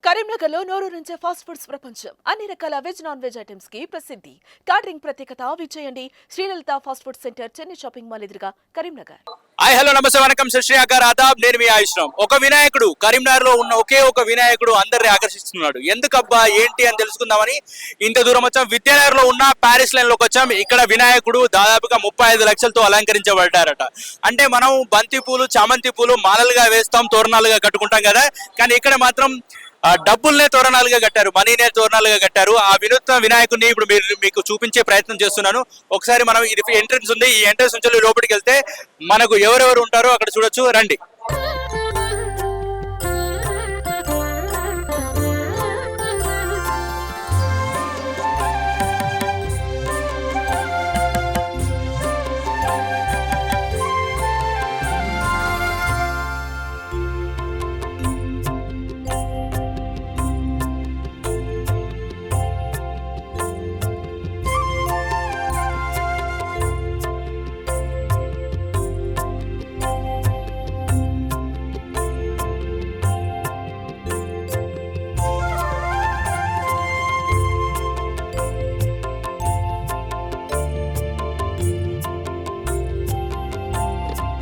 కరీంనగర్లో నోరూరించే fast foods ప్రపంచం. అన్ని రకాల వెజ్ నాన్ వెజ్ ఐటమ్స్ కి ప్రసిద్ధి. క్యాటరింగ్ ప్రత్యేకత విజయండి Srilalitha fast food centre Chennai shopping mall ఎదురుగా కరీంనగర్. హాయ్ హలో నమస్తే వనకం శ్రీ ఆకార్ ఆదాబ్. నేను మీ ఆయుష్రామ్. ఒక వినాయకుడు కరీంనగర్ లో ఉన్న ఒకే ఒక వినాయకుడు అందరిని ఆకర్షిస్తున్నాడు. ఎందుకబ్బా ఏంటి అని తెలుసుకుందామని ఇంత దూరం వచ్చాం. విద్యానగర్ లో ఉన్న ప్యారిస్ లైన్ లోకి వచ్చాం. ఇక్కడ వినాయకుడు దాదాపుగా 35 లక్షలతో అలంకరించబడ్డారట. అంటే మనం బంతి పూలు చామంతి పూలు మాలలుగా వేస్తాం, తోరణాలుగా కట్టుకుంటాం కదా, కానీ ఇక్కడ మాత్రం డబ్బుల్నే తోరణాలుగా కట్టారు, మనీనే తోరణాలుగా కట్టారు. ఆ వినూత్న వినాయకుడిని ఇప్పుడు మీకు చూపించే ప్రయత్నం చేస్తున్నాను. ఒకసారి మనం ఇది ఎంట్రన్స్ ఉంది, ఈ ఎంట్రన్స్ నుంచి లోపలికి వెళ్తే మనకు ఎవరెవరు ఉంటారో అక్కడ చూడొచ్చు. రండి.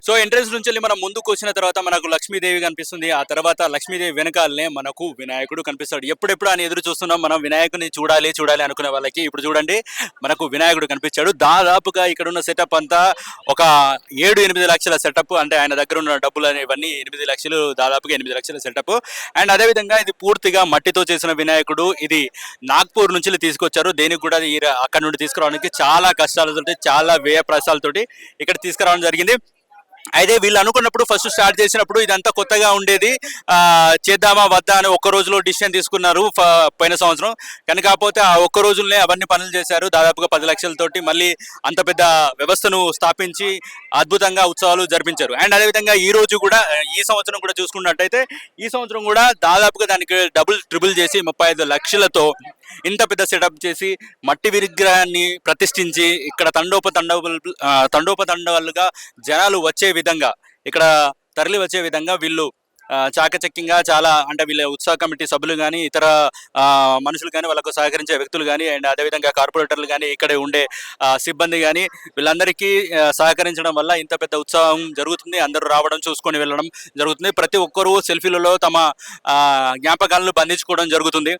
సో ఎంట్రన్స్ నుంచి వెళ్ళి మనం ముందుకు వచ్చిన తర్వాత మనకు లక్ష్మీదేవి కనిపిస్తుంది. ఆ తర్వాత లక్ష్మీదేవి వెనకాలనే మనకు వినాయకుడు కనిపిస్తాడు. ఎప్పుడెప్పుడు అని ఎదురు చూస్తున్నాం మనం వినాయకుడిని చూడాలి అనుకునే వాళ్ళకి. ఇప్పుడు చూడండి, మనకు వినాయకుడు కనిపించాడు. దాదాపుగా ఇక్కడ ఉన్న సెటప్ అంతా ఒక 7-8 లక్షల సెటప్. అంటే ఆయన దగ్గర ఉన్న డబ్బులు అనేవన్నీ 8 లక్షలు, దాదాపుగా 8 లక్షల సెటప్. అండ్ అదేవిధంగా ఇది పూర్తిగా మట్టితో చేసిన వినాయకుడు. ఇది నాగ్పూర్ నుంచి తీసుకొచ్చారు. దేనికి కూడా అక్కడ నుండి తీసుకురావడానికి చాలా కష్టాలతోటి, చాలా వ్యయ ప్రయాసాలతోటి ఇక్కడ తీసుకురావడం జరిగింది. అయితే వీళ్ళు అనుకున్నప్పుడు ఫస్ట్ స్టార్ట్ చేసినప్పుడు ఇదంతా కొత్తగా ఉండేది, చేద్దామా వద్దా అని ఒక్క రోజులో డిసిషన్ తీసుకున్నారు పోయిన సంవత్సరం. కానీ కాకపోతే ఆ ఒక్క రోజులనే అవన్నీ పనులు చేశారు. దాదాపుగా 10 లక్షలతోటి మళ్ళీ అంత పెద్ద వ్యవస్థను స్థాపించి అద్భుతంగా ఉత్సవాలు జరిపించారు. అండ్ అదేవిధంగా ఈ రోజు కూడా, ఈ సంవత్సరం కూడా చూసుకున్నట్టయితే ఈ సంవత్సరం కూడా దాదాపుగా దానికి ట్రిపుల్ చేసి 35 లక్షలతో ఇంత పెద్ద సెటప్ చేసి మట్టి విగ్రహాన్ని ప్రతిష్ఠించి ఇక్కడ తండోపతండాలుగా జనాలు వచ్చే విధంగా, ఇక్కడ తరలి వచ్చే విధంగా వీళ్ళు చాకచక్యంగా చాలా, అంటే వీళ్ళ ఉత్సాహ కమిటీ సభ్యులు కానీ, ఇతర మనుషులు కానీ, వాళ్ళకు సహకరించే వ్యక్తులు కానీ, అండ్ అదేవిధంగా కార్పొరేటర్లు కానీ, ఇక్కడ ఉండే సిబ్బంది కానీ, వీళ్ళందరికీ సహకరించడం వల్ల ఇంత పెద్ద ఉత్సాహం జరుగుతుంది. అందరూ రావడం, చూసుకొని వెళ్ళడం జరుగుతుంది. ప్రతి ఒక్కరూ సెల్ఫీలలో తమ జ్ఞాపకాలను బంధించుకోవడం జరుగుతుంది.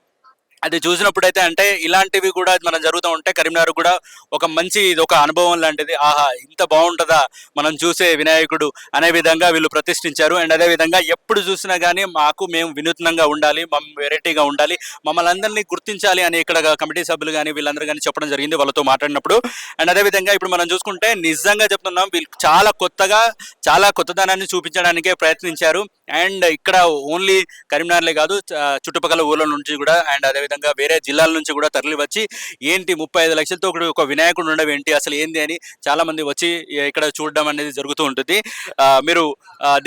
అది చూసినప్పుడైతే అంటే ఇలాంటివి కూడా మనం జరుగుతూ ఉంటే కరీంనగర్ కూడా ఒక మంచి, ఇది ఒక అనుభవం లాంటిది. ఆహా, ఇంత బాగుంటుందా మనం చూసే వినాయకుడు అనే విధంగా వీళ్ళు ప్రతిష్ఠించారు. అండ్ అదేవిధంగా ఎప్పుడు చూసినా కానీ మేము వినూత్నంగా ఉండాలి, వెరైటీగా ఉండాలి, మమ్మల్ని అందరినీ గుర్తించాలి అని ఇక్కడ కమిటీ సభ్యులు కానీ వీళ్ళందరూ కానీ చెప్పడం జరిగింది వాళ్ళతో మాట్లాడినప్పుడు. అండ్ అదేవిధంగా ఇప్పుడు మనం చూసుకుంటే నిజంగా చెప్తున్నాం, వీళ్ళు చాలా కొత్తదనాన్ని చూపించడానికే ప్రయత్నించారు. అండ్ ఇక్కడ ఓన్లీ కరీంనగర్లే కాదు, చుట్టుపక్కల ఊళ్ళ నుంచి కూడా, అండ్ అదేవిధంగా వేరే జిల్లాల నుంచి కూడా తరలి వచ్చి ఏంటి 35 లక్షలతో ఒక వినాయకుడు ఉండడం ఏంటి, అసలు ఏంది అని చాలా మంది వచ్చి ఇక్కడ చూడడం అనేది జరుగుతూ ఉంటుంది.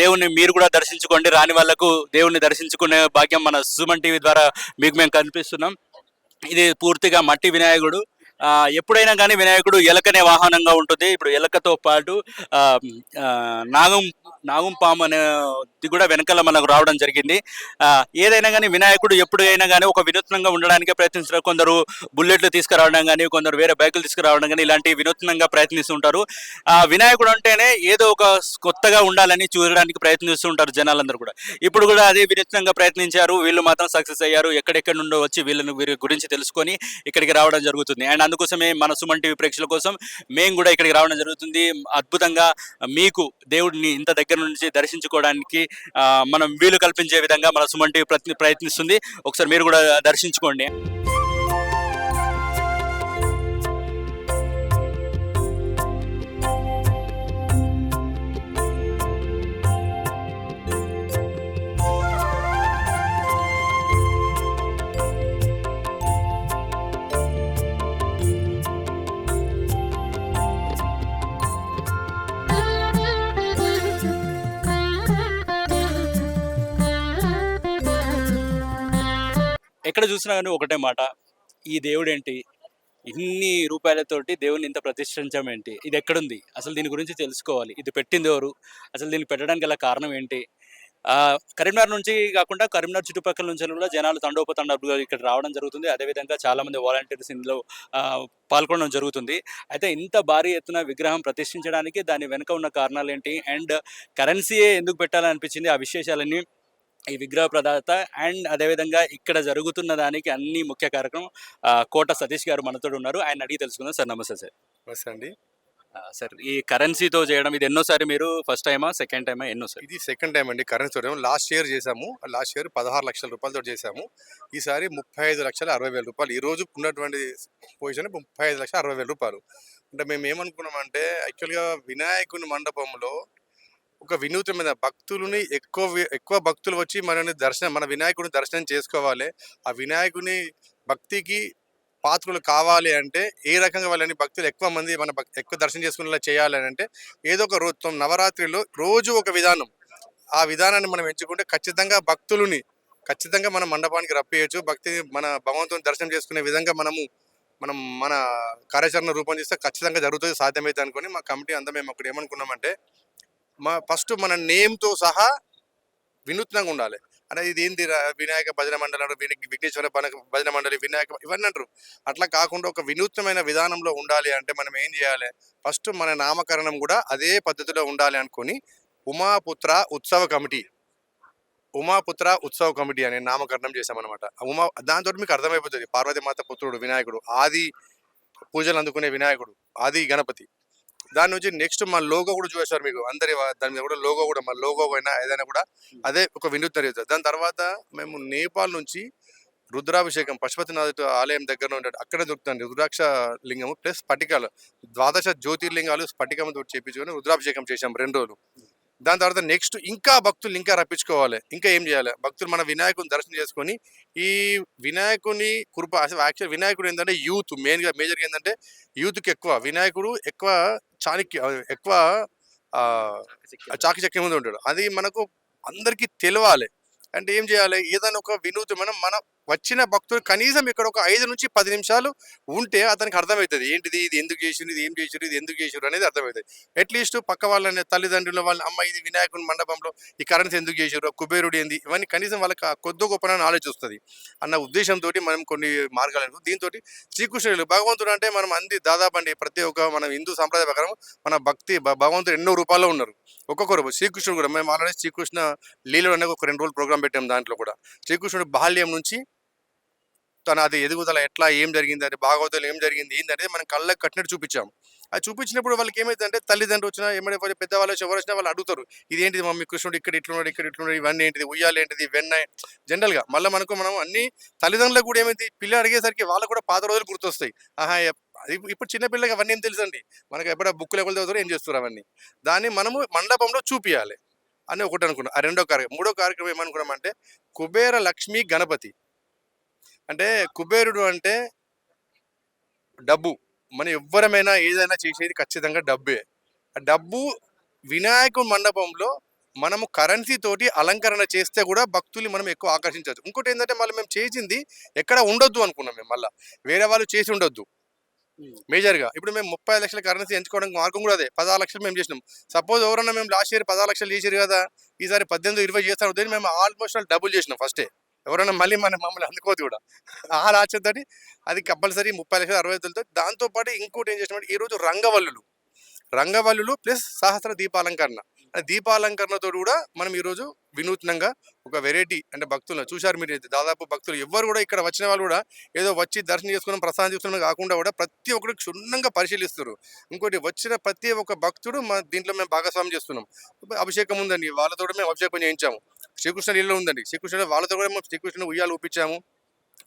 దేవుణ్ణి మీరు కూడా దర్శించుకోండి. రాని వాళ్ళకు దేవుణ్ణి దర్శించుకునే భాగ్యం మన సుమన్ టీవీ ద్వారా మీకు మేము కనిపిస్తున్నాం. ఇది పూర్తిగా మట్టి వినాయకుడు. ఎప్పుడైనా కానీ వినాయకుడు ఎలకనే వాహనంగా ఉంటుంది. ఇప్పుడు ఎలకతో పాటు నాగం పాము అనేది కూడా వెనకాల మనకు రావడం జరిగింది. ఏదైనా కానీ వినాయకుడు ఎప్పుడైనా కానీ ఒక వినూత్నంగా ఉండడానికే ప్రయత్నిస్తారు. కొందరు బుల్లెట్లు తీసుకురావడం కానీ, కొందరు వేరే బైకులు తీసుకురావడం కానీ, ఇలాంటి వినూత్నంగా ప్రయత్నిస్తుంటారు. వినాయకుడు అంటేనే ఏదో ఒక కొత్తగా ఉండాలని చూడడానికి ప్రయత్నిస్తుంటారు జనాలందరూ కూడా. ఇప్పుడు కూడా అదే వినూత్నంగా ప్రయత్నించారు. వీళ్ళు మాత్రం సక్సెస్ అయ్యారు. ఎక్కడెక్కడి నుండో వచ్చి వీరి గురించి తెలుసుకొని ఇక్కడికి రావడం జరుగుతుంది. అండ్ అందుకోసమే మన సుమన్ టీవీ ప్రేక్షకుల కోసం మేము కూడా ఇక్కడికి రావడం జరుగుతుంది. అద్భుతంగా మీకు దేవుడిని ఇంత దగ్గర నుంచి దర్శించుకోవడానికి మనం వీలు కల్పించే విధంగా మన సుమన్ టీవీ ప్రయత్నిస్తుంది. ఒకసారి మీరు కూడా దర్శించుకోండి. ఎక్కడ చూసినా కానీ ఒకటే మాట, ఈ దేవుడేంటి, ఇన్ని రూపాయలతోటి దేవుడిని ఇంత ప్రతిష్ఠించమేంటి, ఇది ఎక్కడుంది, అసలు దీని గురించి తెలుసుకోవాలి, ఇది పెట్టింది ఎవరు, అసలు దీన్ని పెట్టడానికి గల కారణం ఏంటి, కరీంనగర్ నుంచి కాకుండా కరీంనగర్ చుట్టుపక్కల నుంచి కూడా జనాలు తండోపతండాలుగా ఇక్కడ రావడం జరుగుతుంది. అదేవిధంగా చాలామంది వాలంటీర్స్ ఇందులో పాల్గొనడం జరుగుతుంది. అయితే ఇంత భారీ ఎత్తున విగ్రహం ప్రతిష్ఠించడానికి దాని వెనుక ఉన్న కారణాలేంటి? అండ్ కరెన్సీయే ఎందుకు పెట్టాలనిపించింది? ఆ విశేషాలన్నీ ఈ విగ్రహ ప్రదాత అండ్ అదేవిధంగా ఇక్కడ జరుగుతున్న దానికి అన్ని ముఖ్య కారకం కోట సతీష్ గారు మనతోటి ఉన్నారు. ఆయన్ని అడిగి తెలుసుకుందాం. సార్ నమస్తే సార్. నమస్తే అండి. సార్ ఈ కరెన్సీతో చేయడం ఇది ఎన్నోసారి మీరు ఫస్ట్ టైమా? సెకండ్ టైమా? ఎన్నోసారి? ఇది సెకండ్ టైం అండి కరెన్సీ తోటి. లాస్ట్ ఇయర్ చేశాము. లాస్ట్ ఇయర్ 16,00,000 రూపాయలతో చేశాము. ఈసారి 35,60,000 ఈ రోజు ఉన్నటువంటి పొజిషన్ 35,60,000 అంటే మేము ఏమనుకున్నామంటే యాక్చువల్‌గా వినాయకుని మండపంలో ఒక వినూత్నమైన భక్తులని ఎక్కువ భక్తులు వచ్చి మన వినాయకుడిని దర్శనం చేసుకోవాలి. ఆ వినాయకుని భక్తికి పాత్రులు కావాలి అంటే ఏ రకంగా వాళ్ళని భక్తులు ఎక్కువ మంది ఎక్కువ దర్శనం చేసుకునేలా చేయాలి అని అంటే ఏదో ఒక రోజు నవరాత్రిలో రోజు ఒక విధానం. ఆ విధానాన్ని మనం ఎంచుకుంటే ఖచ్చితంగా మన మండపానికి రప్పియచ్చు. మన భగవంతుని దర్శనం చేసుకునే విధంగా మనం మన కార్యాచరణ రూపొందిస్తే ఖచ్చితంగా జరుగుతుంది, సాధ్యమైతే అనుకుని మా కమిటీ అంతా మేము అక్కడ ఏమనుకున్నామంటే ఫస్ట్ మన నేమ్తో సహా వినూత్నంగా ఉండాలి. అంటే ఇది ఏంది వినాయక భజన మండలి అంటారు, విఘ్నేశ్వర భజన మండలి, వినాయక ఇవన్నీ అంటారు. అట్లా కాకుండా ఒక వినూత్నమైన విధానంలో ఉండాలి అంటే మనం ఏం చేయాలి? ఫస్ట్ మన నామకరణం కూడా అదే పద్ధతిలో ఉండాలి అనుకుని ఉమాపుత్ర ఉత్సవ కమిటీ అనే నామకరణం చేశామన్నమాట. దాంతో మీకు అర్థమైపోతుంది పార్వతీమాత పుత్రుడు వినాయకుడు, ఆది పూజలు అందుకునే వినాయకుడు, ఆది గణపతి. దాని నుంచి నెక్స్ట్ మన లోగో కూడా చూసారు మీకు అందరి దాని మీద కూడా లోగో కూడా మన లోగో అయినా ఏదైనా కూడా అదే ఒక వినూత్న రీతి. దాని తర్వాత మేము నేపాల్ నుంచి రుద్రాభిషేకం పశుపతినాథ్ ఆలయం దగ్గర ఉంటాడు, అక్కడ దొరుకుతుంది రుద్రాక్ష లింగము ప్లస్ స్ఫటికాలు, ద్వాదశ జ్యోతిర్లింగాలు స్ఫటికంతో చేపించుకొని రుద్రాభిషేకం చేశాం 2 రోజులు. దాని తర్వాత నెక్స్ట్ ఇంకా భక్తులు ఇంకా రప్పించుకోవాలి. ఇంకా ఏం చేయాలి? భక్తులు మన వినాయకుని దర్శనం చేసుకొని ఈ వినాయకుని కృప అసలు యాక్చువల్ వినాయకుడు ఏంటంటే యూత్ మేజర్గా ఏంటంటే యూత్కి వినాయకుడు ఎక్కువ చాకచక్యం ముందు ఉంటాడు. అది మనకు అందరికీ తెలవాలి అంటే ఏం చేయాలి? ఏదైనా ఒక వినూత్నం మన వచ్చిన భక్తులు కనీసం ఇక్కడ ఒక 5 నుంచి 10 నిమిషాలు ఉంటే అతనికి అర్థమవుతుంది ఏంటిది, ఇది ఎందుకు చేసిరు, ఇది ఏం చేసిరు, ఇది ఎందుకు చేసిరు అనేది అర్థమవుతుంది. అట్లీస్ట్ పక్క వాళ్ళని తల్లిదండ్రుల వాళ్ళని అమ్మ ఇది వినాయకుని మండపంలో ఈ కరెన్సీ ఎందుకు చేసిరు, కుబేరుడు ఏంది, ఇవన్నీ కనీసం వాళ్ళకి కొద్ది గొప్ప నాలెడ్జ్ వస్తుంది అన్న ఉద్దేశంతో మనం కొన్ని మార్గాలు దీంతో శ్రీకృష్ణుడు భగవంతుడు అంటే మనం దాదాపు అండి ప్రతి ఒక్క మన హిందూ సాంప్రదాయ ప్రకారం మన భగవంతుడు ఎన్నో రూపాల్లో ఉన్నారు. ఒక్కొక్కరు శ్రీకృష్ణుడు కూడా మేము ఆల్రెడీ శ్రీకృష్ణ లీలలో అనేది ఒక 2 రోజులు ప్రోగ్రామ్ పెట్టాం. దాంట్లో కూడా శ్రీకృష్ణుడు బాల్యం నుంచి అది ఎదుగుదల ఎట్లా ఏం జరిగింది, అది భాగవతంలో ఏం జరిగింది ఏంటనేది మనం కళ్ళకి కట్టినట్టు చూపించాము. అది చూపించినప్పుడు వాళ్ళకి ఏమైందంటే తల్లిదండ్రులు వచ్చినా ఏమైనా పెద్దవాళ్ళు ఎవరు వచ్చినా వాళ్ళు అడుగుతారు ఇదేంటిది మమ్మీ కృష్ణుడు ఇక్కడ ఇట్లున్నాడు ఇవన్నీ ఏంటిది, ఉయ్యాలు ఏంటిది, వెన్న జనరల్గా మళ్ళీ మనం అన్ని తల్లిదండ్రులకు కూడా ఏమైంది పిల్లలు అడిగేసరికి వాళ్ళకు కూడా పాత రోజులు గుర్తొస్తాయి. ఇప్పుడు చిన్నపిల్లలకి అవన్నీ ఏం తెలుసండి, మనకి ఎప్పుడో బుక్కులు ఎవరు చదువుతారో ఏం చేస్తారు అవన్నీ. దాన్ని మనము మండపంలో చూపించాలి అని ఒకటి అనుకున్నాం. ఆ 2వ కార్యక్రమం. 3వ కార్యక్రమం ఏమనుకున్నామంటే కుబేర లక్ష్మి గణపతి. అంటే కుబేరుడు అంటే డబ్బు. మనం ఎవ్వరమైనా ఏదైనా చేసేది ఖచ్చితంగా డబ్బే. ఆ డబ్బు వినాయకుడి మండపంలో మనము కరెన్సీ తోటి అలంకరణ చేస్తే కూడా భక్తులు మనం ఎక్కువ ఆకర్షించవచ్చు. ఇంకోటి ఏంటంటే మళ్ళీ మేము చేసింది ఎక్కడ ఉండొద్దు అనుకున్నాం. మేము మళ్ళీ వేరే వాళ్ళు చేసి ఉండొద్దు మేజర్గా. ఇప్పుడు మేము 30 లక్షల కరెన్సీ ఎంచుకోవడానికి మార్గం కూడా అదే. 16 లక్షలు మేము చేసినాం. సపోజ్ ఎవరన్నా మేము లాస్ట్ ఇయర్ 16 లక్షలు చేసారు కదా, ఈసారి 18, 20 చేస్తాం. మేము ఆల్మోస్ట్ డబుల్ చేసినాం ఫస్టే. ఎవరైనా మళ్ళీ మమ్మల్ని అనుకోదు కూడా ఆ రాచతోటి అది కంపల్సరీ 30,60,000 దాంతోపాటు ఇంకోటి ఏం చేసినామంటే ఈరోజు రంగవల్లులు ప్లస్ సహస్ర దీపాలంకరణ. దీపాలంకరణతో కూడా మనం ఈరోజు వినూత్నంగా ఒక వెరైటీ అంటే భక్తులను చూశారు మీరు. దాదాపు భక్తులు ఎవ్వరు కూడా ఇక్కడ వచ్చిన వాళ్ళు కూడా ఏదో వచ్చి దర్శనం చేసుకున్నాం ప్రసాదం చేసుకున్నాం కాకుండా కూడా ప్రతి ఒక్కరు క్షుణ్ణంగా పరిశీలిస్తారు. ఇంకోటి వచ్చిన ప్రతి ఒక్క భక్తుడు దీంట్లో మేము భాగస్వామ్యం చేస్తున్నాం. అభిషేకం ఉందండి, వాళ్ళతో మేము అభిషేకం చేయించాము. శ్రీకృష్ణ లీలలో ఉందండి, వాళ్ళతో కూడా మేము శ్రీకృష్ణ ఉయ్యాలు ఊపించాము.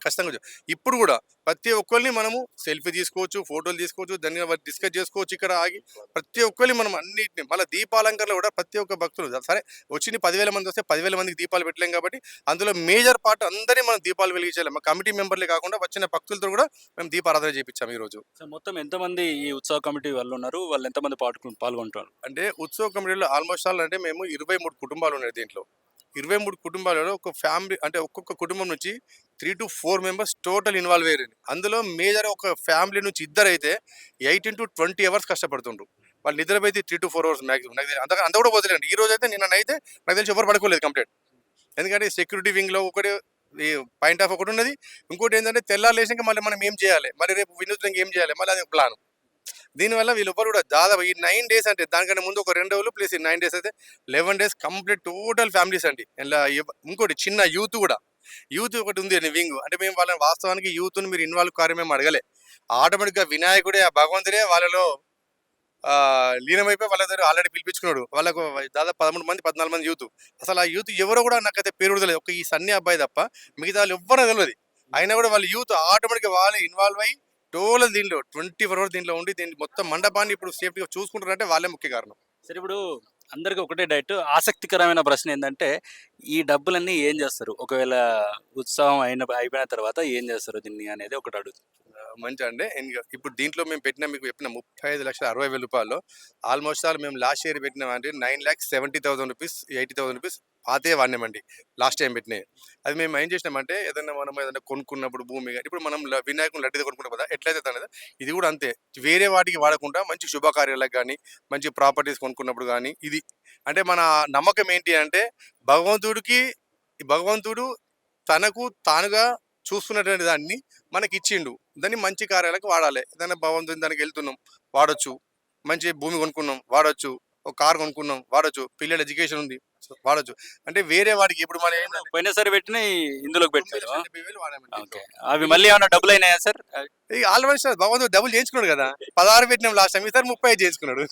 ఖచ్చితంగా ఇప్పుడు కూడా ప్రతి ఒక్కరిని మనము సెల్ఫీ తీసుకోవచ్చు, ఫోటోలు తీసుకోవచ్చు, దాన్ని డిస్కస్ చేసుకోవచ్చు. ఇక్కడ ఆగి ప్రతి ఒక్కరిని మనం అన్నింటినీ మళ్ళీ దీపాలంకరణలో కూడా ప్రతి ఒక్క భక్తులు సరే వచ్చిన 10,000 మంది వస్తే 10,000 మందికి దీపాలు పెట్టలేం కాబట్టి అందులో మేజర్ పార్ట్ అందరినీ మనం దీపాలు వెలిగించాలి. మా కమిటీ మెంబర్లే కాకుండా వచ్చిన భక్తులతో కూడా మేము దీపారాధన చేయించాము ఈరోజు. మొత్తం ఎంతమంది ఈ ఉత్సవ కమిటీ వాళ్ళు ఉన్నారు, వాళ్ళు ఎంతమంది పాల్గొంటారు? అంటే ఉత్సవ కమిటీలో ఆల్మోస్ట్ ఆల్ అంటే మేము 23 కుటుంబాలు ఉన్నాయి. దీంట్లో 23 కుటుంబాలలో ఒక ఫ్యామిలీ అంటే ఒక్కొక్క కుటుంబం నుంచి 3 to 4 మెంబర్స్ టోటల్ ఇన్వాల్వ్ అయ్యారు. అందులో మేజర్ ఒక ఫ్యామిలీ నుంచి 2 అయితే 18 to 20 అవర్స్ కష్టపడుతుండ్రు. వాళ్ళు నిద్రపోతే 3 to 4 అవర్స్ మ్యాక్సిమం. నాకు అంత అంత కూడా వదిలేండి. ఈ రోజు అయితే నిన్ననైతే నాకు తెలిసి ఎవరు పడుకోలేదు కంప్లీట్. ఎందుకంటే సెక్యూరిటీ వింగ్‌లో ఒకటి ఈ పాయింట్ ఆఫ్ ఒకటి ఉన్నది. ఇంకోటి ఏంటంటే తెల్లారి లేచినాక మళ్ళీ మనం ఏం చేయాలి, మళ్ళీ రేపు వినూత్నంగా ఏం చేయాలి, మళ్ళీ అది ప్లాన్. దీనివల్ల వీళ్ళెవ్వరు కూడా దాదాపు ఈ 9 డేస్ అంటే దానికంటే ముందు ఒక 2 రోజులు ప్లస్ ఈ 9 డేస్ అయితే 11 డేస్ కంప్లీట్ టోటల్ ఫ్యామిలీస్ అండి. ఇలా ఇంకోటి చిన్న యూత్ కూడా, యూత్ ఒకటి ఉంది అని వింగ్. అంటే మేము వాళ్ళని వాస్తవానికి యూత్‌ని మీరు ఇన్వాల్వ్ కారు మేము అడగలే. ఆటోమేటిక్‌గా వినాయకుడే ఆ భగవంతుడే వాళ్ళలో లీనమైపోయి వాళ్ళ దగ్గర ఆల్రెడీ పిలిపించుకున్నాడు. వాళ్ళకు దాదాపు 13 మంది 14 మంది యూత్. అసలు ఆ యూత్ ఎవరో కూడా నాకైతే పేరు కూడా తెలియదు. ఒక ఈ సన్నీ అబ్బాయి తప్ప మిగతా వాళ్ళు ఎవ్వరూ తెలియదు. అయినా కూడా వాళ్ళ యూత్ ఆటోమేటిక్‌గా వాళ్ళు ఇన్వాల్వ్ అయ్యి టోటల్ దీంట్లో 24 అవర్స్ దీంట్లో ఉండి దీన్ని మొత్తం మండపాన్ని ఇప్పుడు సేఫ్టీగా చూసుకుంటారంటే వాళ్ళే ముఖ్య కారణం. సరే ఇప్పుడు అందరికి ఒకటే డౌట్, ఆసక్తికరమైన ప్రశ్న ఏంటంటే ఈ డబ్బులన్నీ ఏం చేస్తారు? ఒకవేళ ఉత్సవం అయిపోయిన తర్వాత ఏం చేస్తారు దీన్ని అనేది ఒకటి అడుగుతుంది. మంచిగా అండి. ఇప్పుడు దీంట్లో మేము పెట్టిన మీకు చెప్పిన 35,60,000 రూపాయల్లో ఆల్మోస్ట్ ఆల్ మేము లాస్ట్ ఇయర్ పెట్టినామంటే 9,70,000 రూపీస్, 80,000 రూపీస్ పాతే వాడినామండి లాస్ట్ టైం పెట్టినవి. అది మేము ఏం చేసినామంటే మనం ఏదైనా కొనుక్కున్నప్పుడు భూమి కానీ ఇప్పుడు మనం వినాయకుని లడ్డు కొనుక్కుంటాం కదా, ఎట్లయితే అనేది ఇది కూడా అంతే. వేరే వాటికి వాడకుండా మంచి శుభకార్యాలకు కానీ మంచి ప్రాపర్టీస్ కొనుక్కున్నప్పుడు కానీ ఇది అంటే మన నమ్మకం ఏంటి అంటే భగవంతుడు తనకు తానుగా చూసుకున్నటువంటి దాన్ని మనకి ఇచ్చిండు. దాన్ని మంచి కార్యాలకు వాడాలి. ఏదైనా భగవంతుని దానికి వెళ్తున్నాం వాడొచ్చు, మంచి భూమి కొనుక్కున్నాం వాడొచ్చు, ఒక కార్ కొనుక్కున్నాం వాడొచ్చు, పిల్లల ఎడ్యుకేషన్ ఉంది వాడొచ్చు. అంటే వేరే వాడికి ఇప్పుడు మన పోయినసారి పెట్టిన ఇందులోకి పెట్టారు. 70,000 వాడామండి. ఓకే, అవి మళ్ళీ ఏమైనా డబ్బులు అయినాయా సార్? ఇక ఆల్రెడీ భగవంతుడు డబ్బులు చేయించుకున్నాడు కదా, 16 పెట్టినాం లాస్ట్ టైం, ఈసారి 35 చేయించుకున్నాడు.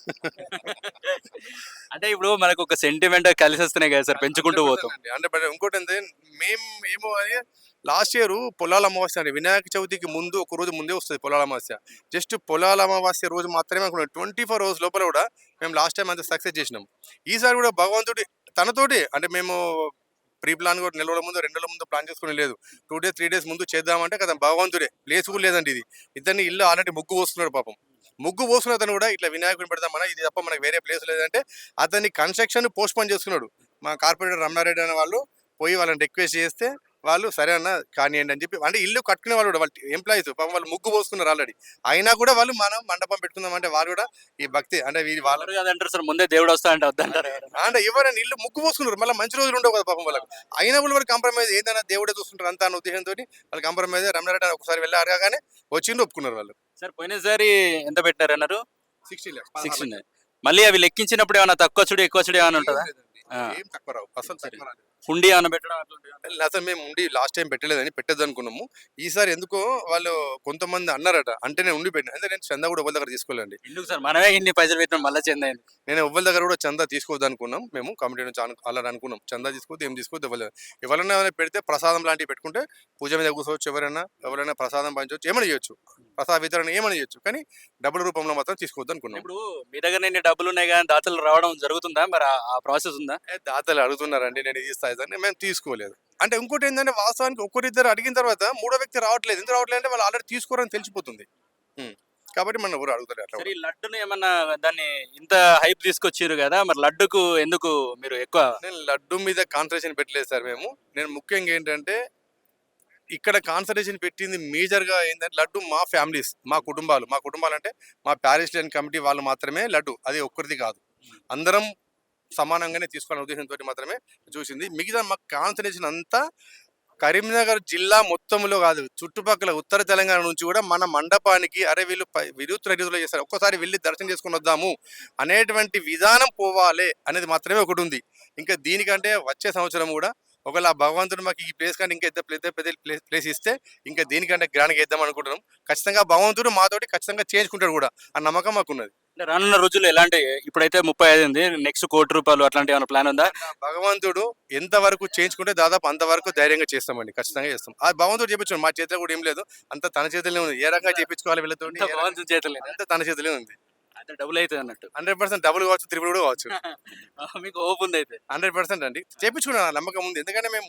అంటే ఇప్పుడు మనకు ఒక సెంటిమెంట్ కలిసి వస్తున్నాయి కదా సార్, పెంచుకుంటూ పోతాం. అంటే ఇంకోటి ఏంటంటే మేము ఏమో అని లాస్ట్ ఇయర్ పొలాల అమావాస్య అండి, వినాయక చవితికి ముందు ఒక రోజు ముందే వస్తుంది పొలాల అమావాస్య. జస్ట్ పొలాల అమావాస్య రోజు మాత్రమే అనుకున్నాం. 24 అవర్స్ లోపల కూడా మేము లాస్ట్ టైం అంతా సక్సెస్ చేసినాం. ఈసారి కూడా భగవంతుడి తనతోటి అంటే మేము ప్రీ ప్లాన్ కూడా నెల రోజుల ముందు 2 నెలల ముందు ప్లాన్ చేసుకుని లేదు. 2 days 3 days ముందు చేద్దామంటే కదా భగవంతుడే. ప్లేస్ కూడా లేదండి ఇది. ఇతన్ని ఇల్లు ఆల్రెడీ ముగ్గు పోస్తున్నాడు పాపం. ముగ్గు పోసుకున్న అతను కూడా ఇట్లా వినాయకుడిని పెడతామన్నా ఇది తప్ప మనకు వేరే ప్లేస్ లేదంటే అతన్ని కన్స్ట్రక్షన్ పోస్ట్ పోన్ చేసుకున్నాడు. మా కార్పొరేటర్ రమణారెడ్డి అనే వాళ్ళు పోయి వాళ్ళని రిక్వెస్ట్ చేస్తే వాళ్ళు సరే అన్న కానివ్వండి అని చెప్పి, అంటే ఇల్లు కట్టుకునే వాళ్ళు కూడా వాళ్ళ ఎంప్లాయీస్ పాపం వాళ్ళు ముగ్గు పోసుకున్నారు ఆల్రెడీ. అయినా కూడా వాళ్ళు మనం మండపం పెట్టుకుందాం అంటే వాళ్ళు కూడా ఈ భక్తి అంటే వీళ్ళు వాళ్ళ కాదంటారు సార్, ముందే దేవుడు వస్తా అంటే వద్దంటారు. అంటే ఎవరైనా ఇల్లు ముగ్గు పోసుకున్నారు, మళ్ళీ మంచి రోజులు ఉండవు కదా పాపం వాళ్ళకి. అయినా కూడా వాళ్ళు కంప్రమైజ్ ఏదైనా దేవుడే చూస్తుంటారు అంతా అన్న ఉద్దేశంతో వాళ్ళు కంప్రమైజ్ రమణారెడ్డి ఒకసారి వెళ్ళి అడగగానే వచ్చిండు ఒప్పుకున్నారు వాళ్ళు. సార్ పోయినసారి ఎంత పెట్టారు అన్నారు? 60 lakhs. 16. మళ్ళీ అవి లెక్కించినప్పుడు ఏమైనా తక్కువ చూడు ఎక్కువ చూడు ఏమైనా ఉంటుందా? ఏం తక్కువ రావు అసలు తక్కువ రాదు. హుండీ ఏమైనా పెట్టడం అట్లా? అసలు మేము ఉండి లాస్ట్ టైం పెట్టలేదని పెట్టద్దు అనుకున్నాము. ఈసారి ఎందుకో వాళ్ళు కొంతమంది అన్నారట, అంటే నేను ఉండి పెట్టిన అంటే నేను చందా కూడా ఎవరి దగ్గర తీసుకోలేండి. ఎందుకు సార్ మనమే ఇన్ని పైసలు పెట్టినాం మళ్ళీ చెందాయి. నేను ఎవరి దగ్గర కూడా చందా తీసుకోవద్దు అనుకున్నాం. మేము కమిటీ నుంచి అలా అనుకున్నాం, చందా తీసుకోవద్దు ఏం తీసుకోవద్దు. ఎవరైనా పెడితే ప్రసాదం లాంటివి పెట్టుకుంటే పూజ మీద కూర్చోవచ్చు, ఎవరైనా ప్రసాదం పంచవచ్చు, ఏమైనా చేయొచ్చు, ప్రసాద వితరణ ఏమైనా చేయొచ్చు, కానీ డబ్బుల రూపంలో మాత్రం తీసుకోవద్దు అనుకున్నాం. ఇప్పుడు మీ దగ్గర ఎన్ని డబ్బులు ఉన్నాయి కానీ దాతలు రావడం జరుగుతుందా? మరి ఆ ప్రాసెస్ ఉందా? దాతలు అడుగుతున్నారండి, నేను ఇది స్థాయి మేము తీసుకోలేదు. అంటే ఇంకోటి ఏంటంటే వాస్తవానికి ఒక్కరిద్దరు అడిగిన తర్వాత మూడో వ్యక్తి రావట్లేదు. ఎందుకు రావట్లేదు అంటే వాళ్ళు ఆల్రెడీ తీసుకోరని తెలిసిపోతుంది. కాబట్టి మనం ఎవరు అడుగుతారు అట్లా. సరే, ఈ లడ్డుని ఏమన్నా దాన్ని ఇంత హైప్ తీసుకొచ్చారు కదా, మరి లడ్డుకు ఎందుకు మీరు ఎక్కువ? నేను లడ్డు మీద కాన్సన్ట్రేషన్ పెట్టలేదు సార్. నేను ముఖ్యంగా ఏంటంటే ఇక్కడ కాన్సన్ట్రేషన్ పెట్టింది మేజర్గా ఏంటంటే లడ్డు మా ఫ్యామిలీస్, మా కుటుంబాలు అంటే మా ప్యారిస్లియన్ కమిటీ వాళ్ళు మాత్రమే లడ్డు, అది ఒక్కరిది కాదు, అందరం సమానంగానే తీసుకోవాలనే ఉద్దేశంతో మాత్రమే చూసింది. మిగతా మా కాన్సన్ట్రేషన్ అంతా కరీంనగర్ జిల్లా మొత్తంలో కాదు, చుట్టుపక్కల ఉత్తర తెలంగాణ నుంచి కూడా మన మండపానికి అరే వీళ్ళు వినూత్న రీతిలో చేస్తారు, ఒక్కసారి వెళ్ళి దర్శనం చేసుకుని వద్దాము అనేటువంటి విధానం పోవాలి అనేది మాత్రమే ఒకటి ఉంది. ఇంకా దీనికంటే వచ్చే సంవత్సరం కూడా ఒకవేళ ఆ భగవంతుడు మాకు ఈ ప్లేస్ కానీ ఇంకా పెద్ద ప్లేస్ ఇస్తే ఇంకా దీనికంటే గ్రాండ్గా ఇద్దాం అనుకుంటున్నాం. ఖచ్చితంగా భగవంతుడు మాతోటి ఖచ్చితంగా చేయించుకుంటాడు కూడా, ఆ నమ్మకం మాకున్నది. అంటే రానున్న రోజుల్లో ఎలాంటి, ఇప్పుడైతే 35 ఉంది, నెక్స్ట్ ₹1,00,00,000 అట్లాంటి ఏమైనా ప్లాన్ ఉందా? భగవంతుడు ఎంత వరకు చేయించుకుంటే దాదాపు అంతవరకు ధైర్యంగా చేస్తామండి, ఖచ్చితంగా చేస్తాం. ఆ భగవంతుడు చేయించు, మా చేతిలో కూడా ఏం లేదు, అంత తన చేతిలో ఉంది. ఏ రకంగా చేయించుకోవాలి వీళ్ళతో భగవంతుని చేతులే, అంత తన చేతిలో ఉంది. అయితే డబ్బులు అవుతుంది అన్నట్టు. 100% డబుల్ కావచ్చు, త్రిపుల్ కూడా కావచ్చు. మీకు హోప్ ఉంది అయితే? 100% అండి, చేయించుకున్నా నమ్మకం ఉంది. ఎందుకంటే మేము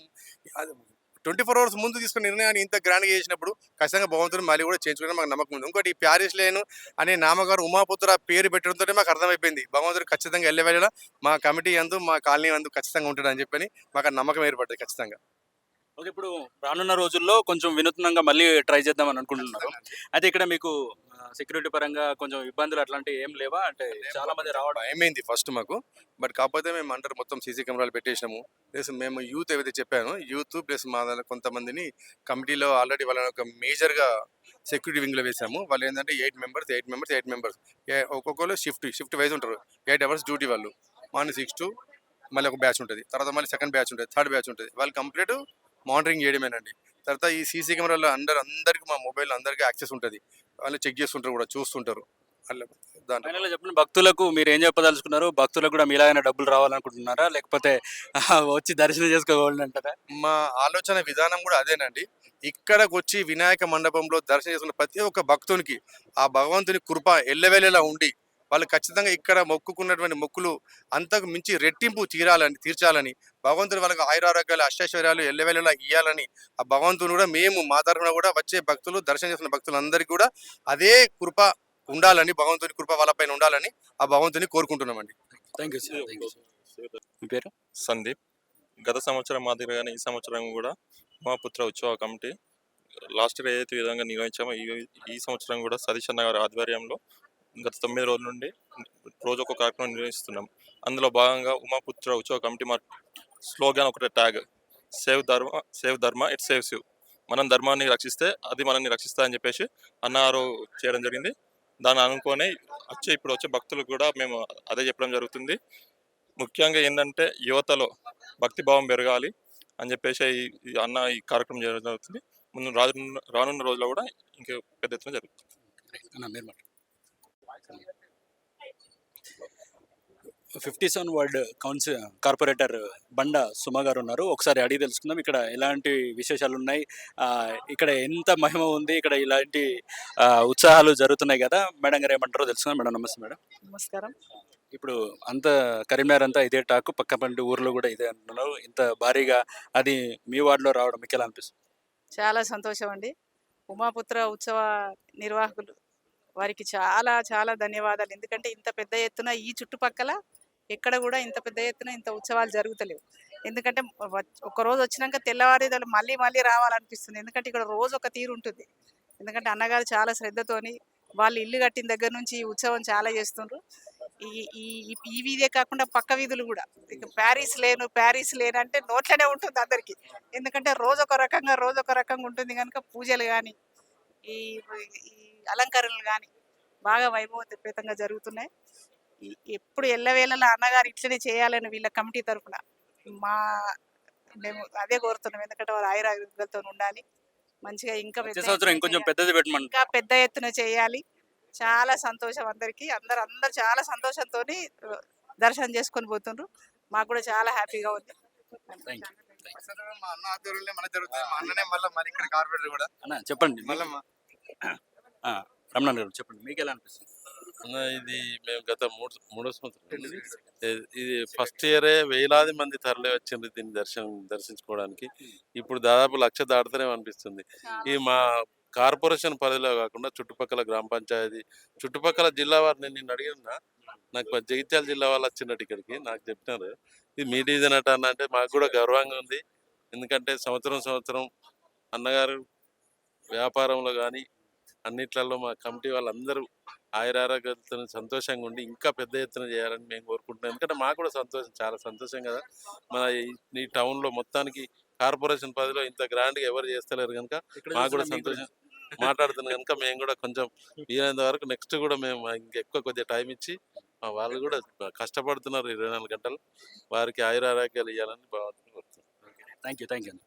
24 అవర్స్ ముందు తీసుకున్న నిర్ణయాన్ని ఇంత గ్రాండ్గా చేసినప్పుడు ఖచ్చితంగా భగవంతుడు మళ్ళీ కూడా చేయించుకునే మాకు నమ్మకం ఉంది. ఇంకోటి ప్యారిస్ లేను అనే నామగారు ఉమాపుత్ర పేరు పెట్టడంతో మాకు అర్థమైపోయింది భగవంతుడు ఖచ్చితంగా వెళ్ళేవేళ మా కమిటీ అందు మా కాలనీ అందు ఖచ్చితంగా ఉంటాడు అని చెప్పని మాకు ఆ నమ్మకం ఏర్పడ్డది ఖచ్చితంగా. ఓకే, ఇప్పుడు రానున్న రోజుల్లో కొంచెం వినూత్నంగా మళ్ళీ ట్రై చేద్దామని అనుకుంటున్నారు. అయితే ఇక్కడ మీకు సెక్యూరిటీ పరంగా కొంచెం ఇబ్బందులు అట్లాంటివి ఏం లేవా? అంటే చాలా మంది రావడం భయమైంది ఫస్ట్ మాకు. బట్ కాకపోతే మేము అండర్ మొత్తం సీసీ కెమెరాలు పెట్టేసినాము. ప్లస్ మేము యూత్ ఏవైతే చెప్పానో యూత్ ప్లస్ మా దాంట్లో కొంతమందిని కమిటీలో ఆల్రెడీ వాళ్ళని ఒక మేజర్గా సెక్యూరిటీ వింగ్లో వేసాము. వాళ్ళు ఏంటంటే 8 మెంబర్స్ ఒక్కొక్కరు షిఫ్ట్ వైజ్ ఉంటారు. 8 అవర్స్ డ్యూటీ వాళ్ళు. మార్నింగ్ 6 to మళ్ళీ ఒక బ్యాచ్ ఉంటుంది. తర్వాత మళ్ళీ సెకండ్ బ్యాచ్ ఉంటుంది, థర్డ్ బ్యాచ్ ఉంటుంది. వాళ్ళు కంప్లీట్ మానిటరింగ్ చేయడమేనండి. తర్వాత ఈ సీసీ కెమెరాలో అందరికీ మా మొబైల్ అందరికీ యాక్సెస్ ఉంటుంది. వాళ్ళు చెక్ చేస్తుంటారు కూడా, చూస్తుంటారు. అలా దాంట్లో ఫైనల్‌గా చెప్పండి, భక్తులకు మీరు ఏం చెప్పదలుచుకున్నారు? భక్తులకు కూడా మీలాగానే డబ్బులు రావాలనుకుంటున్నారా? లేకపోతే వచ్చి దర్శనం చేసుకోవాలని అంటారా? మా ఆలోచన విధానం కూడా అదేనండి. ఇక్కడికి వచ్చి వినాయక మండపంలో దర్శనం చేసుకున్న ప్రతి ఒక్క భక్తునికి ఆ భగవంతుని కృప ఎల్లవేళలా ఉండి వాళ్ళు ఖచ్చితంగా ఇక్కడ మొక్కుకున్నటువంటి మొక్కులు అంతకు మించి రెట్టింపు తీర్చాలని భగవంతుడు వాళ్ళకి ఆయురారోగ్యాలు అష్టైశ్వర్యాలు ఎల్లవేళలా ఇవ్వాలని ఆ భగవంతుని కూడా మేము మా తరఫున కూడా వచ్చే భక్తులు దర్శనం చేసుకున్న భక్తులందరికీ కూడా అదే కృప ఉండాలని, భగవంతుని కృప వాళ్ళపైన ఉండాలని ఆ భగవంతుని కోరుకుంటున్నామండి. Thank you sir. Thank you sir. మీ పేరు? సందీప్. గత సంవత్సరం మాదిరిగానే ఈ సంవత్సరం కూడా ఉమాపుత్ర ఉత్సవ కమిటీ లాస్ట్ ఇయర్ ఏదైతే విధంగా నిర్వహించామో ఈ సంవత్సరం కూడా సతీష్ అన్న గారి ఆధ్వర్యంలో గత 9 రోజుల నుండి రోజు ఒక కార్యక్రమం నిర్వహిస్తున్నాం. అందులో భాగంగా ఉమాపుత్ర ఉత్సవ కమిటీ మా స్లోగాన్ ఒకటే ట్యాగ్, సేవ్ ధర్మ ఇట్ సేవ్స్ యూ. మనం ధర్మాన్ని రక్షిస్తే అది మనల్ని రక్షిస్తా అని చెప్పేసి అన్నారు చేయడం జరిగింది. దాన్ని అనుకొని ఇప్పుడు వచ్చే భక్తులకు కూడా మేము అదే చెప్పడం జరుగుతుంది. ముఖ్యంగా ఏంటంటే యువతలో భక్తి భావం పెరగాలి అని చెప్పేసి ఈ అన్న ఈ కార్యక్రమం చేయడం జరుగుతుంది. ముందు రానున్న రోజుల్లో కూడా ఇంకా పెద్ద ఎత్తున జరుగుతుంది. అన్న మీరు మాట్లాడండి. 57 వార్డ్ కార్పొరేటర్ బండ సుమ గారు ఉన్నారు. ఒకసారి అడిగి తెలుసుకుందాం ఇక్కడ ఎలాంటి విశేషాలు ఉన్నాయి, ఇక్కడ ఎంత మహిమ ఉంది, ఇక్కడ ఇలాంటి ఉత్సాహాలు జరుగుతున్నాయి కదా. మేడం గారు ఏమంటారో తెలుసుకుందాం. మేడం నమస్తే. మేడం నమస్కారం. ఇప్పుడు అంత కరీంనగర్ అంతా ఇదే టాకు, పక్కపంటి ఊర్లో కూడా ఇదే అంటున్నారు. ఇంత భారీగా అది మీ వార్డులో రావడం మీకు ఎలా అనిపిస్తుంది? చాలా సంతోషం అండి. ఉమాపుత్ర ఉత్సవ నిర్వాహకులు వారికి చాలా చాలా ధన్యవాదాలు. ఎందుకంటే ఇంత పెద్ద ఎత్తున ఈ చుట్టుపక్కల ఎక్కడ కూడా ఇంత పెద్ద ఎత్తున ఇంత ఉత్సవాలు జరుగుతలేవు. ఎందుకంటే ఒక్కరోజు వచ్చినాక తెల్లవారిదలు మళ్ళీ మళ్ళీ రావాలనిపిస్తుంది. ఎందుకంటే ఇక్కడ రోజు ఒక తీరు ఉంటుంది. ఎందుకంటే అన్నగారు చాలా శ్రద్ధతోని వాళ్ళు ఇల్లు కట్టిన దగ్గర నుంచి ఈ ఉత్సవం చాలా చేస్తుండ్రు. ఈ ఈ ఈ వీధే కాకుండా పక్క వీధులు కూడా ఇక ప్యారిస్ లేను అంటే నోట్లోనే ఉంటుంది అందరికీ. ఎందుకంటే రోజు ఒక రకంగా ఉంటుంది కనుక పూజలు కానీ ఈ ఈ అలంకరణలు కానీ బాగా వైభవోపేతంగా జరుగుతున్నాయి. ఎప్పుడు ఎల్లవేళలా అన్నగారు ఇట్లనే చేయాలని వీళ్ళ కమిటీ తరఫున మేము అదే కోరుతున్నాం. ఎందుకంటే వారు ఆయురారోగ్యాలతో ఉండాలి, మంచిగా ఇంకా ఇంకొంచెం పెద్దది పెట్టమని ఇంకా పెద్ద ఎత్తున చేయాలి. చాలా సంతోషం అందరికీ. అందరు చాలా సంతోషంతో దర్శనం చేసుకొని పోతుండ్రు. మాకు కూడా చాలా హ్యాపీగా ఉంది. మా అన్న ఆధ్వర్యంలో మన జరుగుతుంది. మా అన్ననే మళ్ళీ ఇక్కడ కార్పొరేటర్ కూడా అన్న చెప్పండి. మళ్ళీ రమణ గారు చెప్పండి, మీకు ఎలా అనిపిస్తుంది? ఇది మేము గత మూడో సంవత్సరం ఇది ఫస్ట్ ఇయరే వేలాది మంది తరలి వచ్చింది దీన్ని దర్శించుకోవడానికి. ఇప్పుడు దాదాపు 1,00,000 దాటుతూనే అనిపిస్తుంది. ఈ మా కార్పొరేషన్ పరిధిలో కాకుండా చుట్టుపక్కల గ్రామ పంచాయతీ చుట్టుపక్కల జిల్లా వారిని నేను అడిగినా, నాకు జగిత్యాల జిల్లా వాళ్ళు వచ్చినట్టు ఇక్కడికి నాకు చెప్పినారు ఇది మీ డివిజన్ అట అన్న. అంటే మాకు కూడా గర్వంగా ఉంది. ఎందుకంటే సంవత్సరం అన్నగారు వ్యాపారంలో కానీ అన్నిట్లలో మా కమిటీ వాళ్ళందరూ ఆయురారోగ్యాలతో సంతోషంగా ఉండి ఇంకా పెద్ద ఎత్తున చేయాలని మేము కోరుకుంటున్నాం. ఎందుకంటే మాకు కూడా సంతోషం, చాలా సంతోషం కదా. మన ఈ టౌన్లో మొత్తానికి కార్పొరేషన్ పరిధిలో ఇంత గ్రాండ్గా ఎవరు చేస్తలేరు కనుక మాకు కూడా సంతోషం. మాట్లాడుతున్నాం కనుక మేము కూడా కొంచెం వీలైనంత వరకు నెక్స్ట్ కూడా మేము ఇంకెక్కువ కొద్దిగా టైం ఇచ్చి వాళ్ళు కూడా కష్టపడుతున్నారు 24 గంటలు, వారికి ఆయురారోగ్యాలు ఇవ్వాలని భగవంతుని కోరుతున్నాం. Thank you.